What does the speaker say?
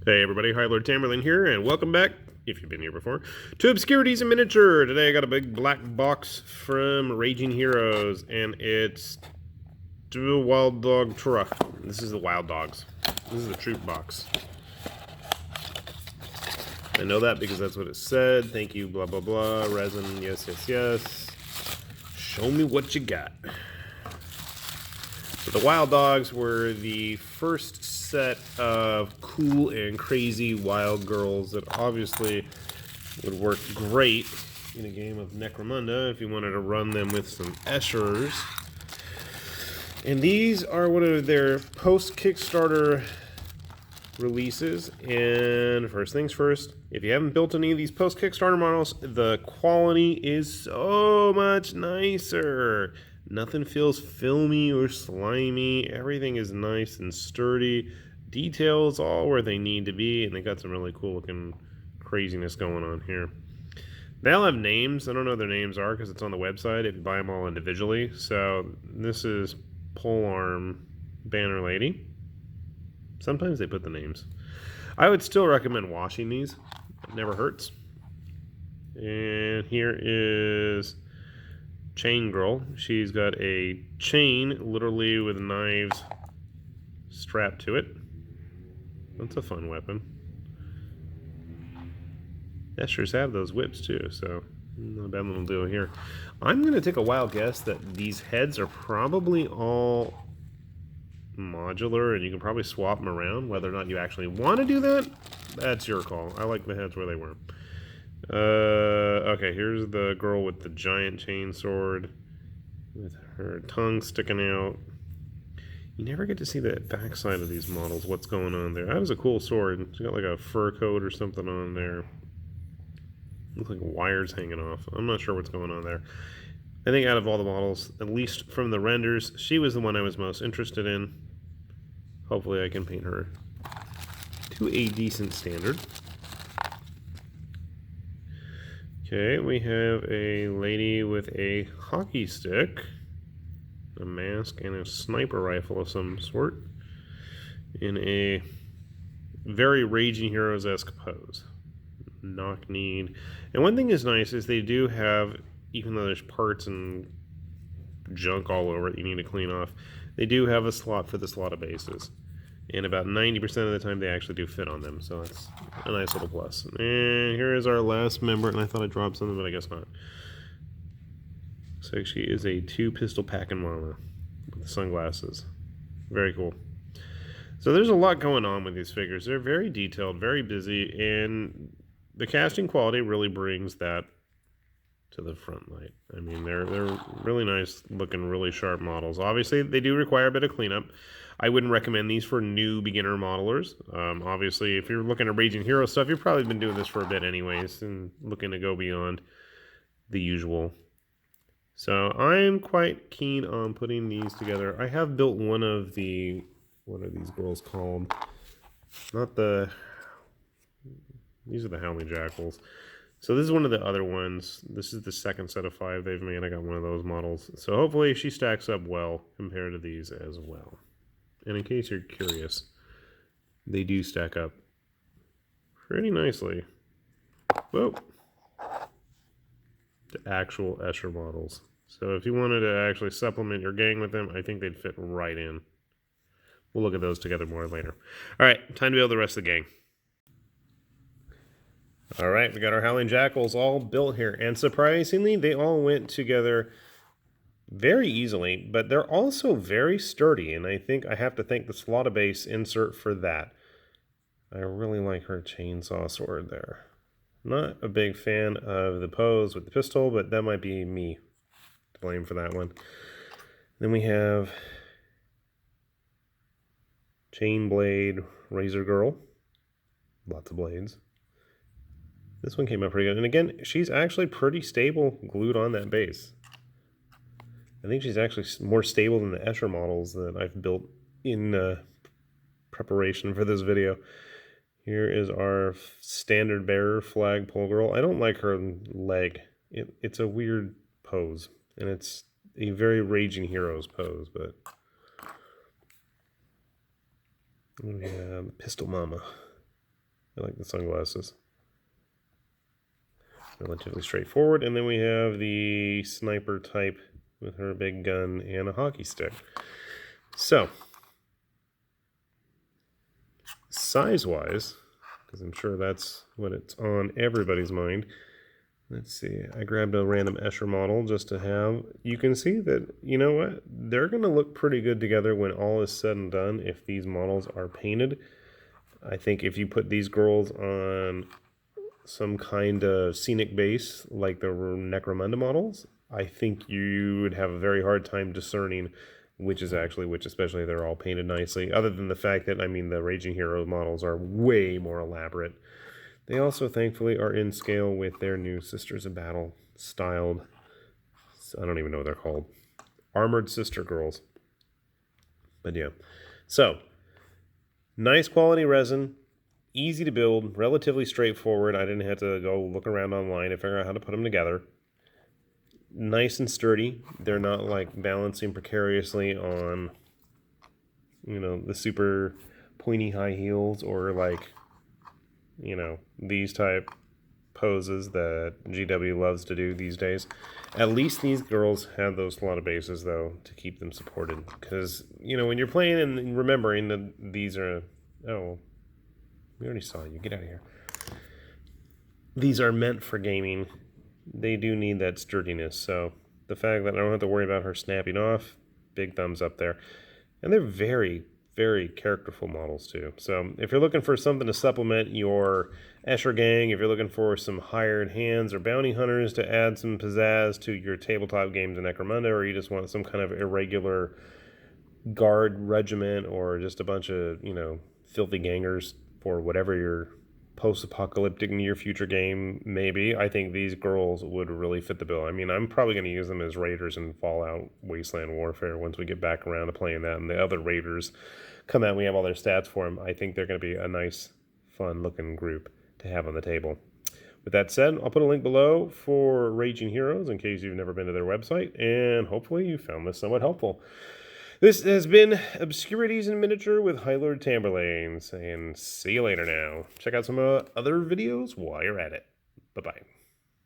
Hey everybody, High Lord Tamerlane here, and welcome back, if you've been here before, to Obscurities in Miniature. Today I got a big black box from Raging Heroes, and it's the Wild Dog Truck. This is the Wild Dogs. This is the troop box. I know that because that's what it said. Thank you, blah blah blah. Resin, yes, yes, yes. Show me what you got. So the Wild Dogs were the first set of cool and crazy wild girls that obviously would work great in a game of Necromunda if you wanted to run them with some Eschers. And these are one of their post-Kickstarter releases. And first things first, if you haven't built any of these post-Kickstarter models, the quality is so much nicer. Nothing feels filmy or slimy. Everything is nice and sturdy. Details all where they need to be, and they got some really cool looking craziness going on here. They all have names. I don't know what their names are because it's on the website if you buy them all individually. So this is Polearm Banner Lady. Sometimes they put the names. I would still recommend washing these. It never hurts. And here is Chain Girl. She's got a chain, literally with knives strapped to it. That's a fun weapon. Eschers have those whips too, so not a bad little deal here. I'm going to take a wild guess that these heads are probably all modular, and you can probably swap them around. Whether or not you actually want to do that, that's your call. I like the heads where they were. Okay, here's the girl with the giant chain sword with her tongue sticking out. You never get to see the backside of these models, what's going on there. That was a cool sword. She got like a fur coat or something on there. Looks like wires hanging off. I'm not sure what's going on there. I think out of all the models, at least from the renders, she was the one I was most interested in. Hopefully I can paint her to a decent standard. Okay, we have a lady with a hockey stick, a mask, and a sniper rifle of some sort in a very Raging Heroes-esque pose. Knock-kneed. And one thing is nice is they do have, even though there's parts and junk all over it you need to clean off, they do have a slot for the slot of bases. And about 90% of the time they actually do fit on them, so that's a nice little plus. And here is our last member, and I thought I dropped something, but I guess not. So she is a 2-pistol packing mama with sunglasses. Very cool. So there's a lot going on with these figures. They're very detailed, very busy, and the casting quality really brings that to the front light. I mean, they're really nice looking, really sharp models. Obviously, they do require a bit of cleanup. I wouldn't recommend these for new beginner modelers. Obviously, if you're looking at Raging Hero stuff, you've probably been doing this for a bit anyways and looking to go beyond the usual. So I'm quite keen on putting these together. I have built one of the, what are these girls called? Not the, these are the Howling Jackals. So this is one of the other ones. This is the second set of 5 they've made. I got one of those models. So hopefully she stacks up well compared to these as well. And in case you're curious, they do stack up pretty nicely. Whoa. To actual Escher models. So if you wanted to actually supplement your gang with them, I think they'd fit right in. We'll look at those together more later. All right, time to build the rest of the gang. All right, we got our Howling Jackals all built here. And surprisingly, they all went together very easily, but they're also very sturdy, and I think I have to thank the slaughter base insert for that. I really like her chainsaw sword there. Not a big fan of the pose with the pistol, but that might be me to blame for that one. Then we have Chain Blade Razor Girl. Lots of blades. This one came out pretty good. And again, she's actually pretty stable glued on that base. I think she's actually more stable than the Escher models that I've built in preparation for this video. Here is our standard bearer flag pole girl. I don't like her leg. It's a weird pose, and it's a very Raging Heroes pose, but we have Pistol Mama. I like the sunglasses. Relatively straightforward. And then we have the sniper type with her big gun and a hockey stick. So, size-wise, because I'm sure that's what it's on everybody's mind. Let's see, I grabbed a random Escher model just to have. You can see that, you know what, they're going to look pretty good together when all is said and done if these models are painted. I think if you put these girls on some kind of scenic base like the Necromunda models, I think you would have a very hard time discerning which is actually which, especially if they're all painted nicely. Other than the fact that, I mean, the Raging Hero models are way more elaborate. They also, thankfully, are in scale with their new Sisters of Battle styled, I don't even know what they're called, Armored Sister Girls. But yeah. So, nice quality resin, easy to build, relatively straightforward. I didn't have to go look around online to figure out how to put them together. Nice and sturdy. They're not like balancing precariously on, you know, the super pointy high heels or like, you know, these type poses that GW loves to do these days. At least these girls have those slotted bases, though, to keep them supported. Because, you know, when you're playing and remembering that these are... Oh, we already saw you. Get out of here. These are meant for gaming. They do need that sturdiness. So the fact that I don't have to worry about her snapping off, big thumbs up there. And they're very, very characterful models too. So if you're looking for something to supplement your Escher gang, if you're looking for some hired hands or bounty hunters to add some pizzazz to your tabletop games in Necromunda, or you just want some kind of irregular guard regiment or just a bunch of, you know, filthy gangers for whatever your post-apocalyptic near future game maybe, I think these girls would really fit the bill. I mean, I'm probably going to use them as raiders in Fallout Wasteland Warfare once we get back around to playing that and the other raiders come out and we have all their stats for them. I think they're going to be a nice, fun-looking group to have on the table. With that said, I'll put a link below for Raging Heroes in case you've never been to their website, and hopefully you found this somewhat helpful. This has been Obscurities in Miniature with High Lord Tamberlane, saying see you later now. Check out some other videos while you're at it. Bye-bye.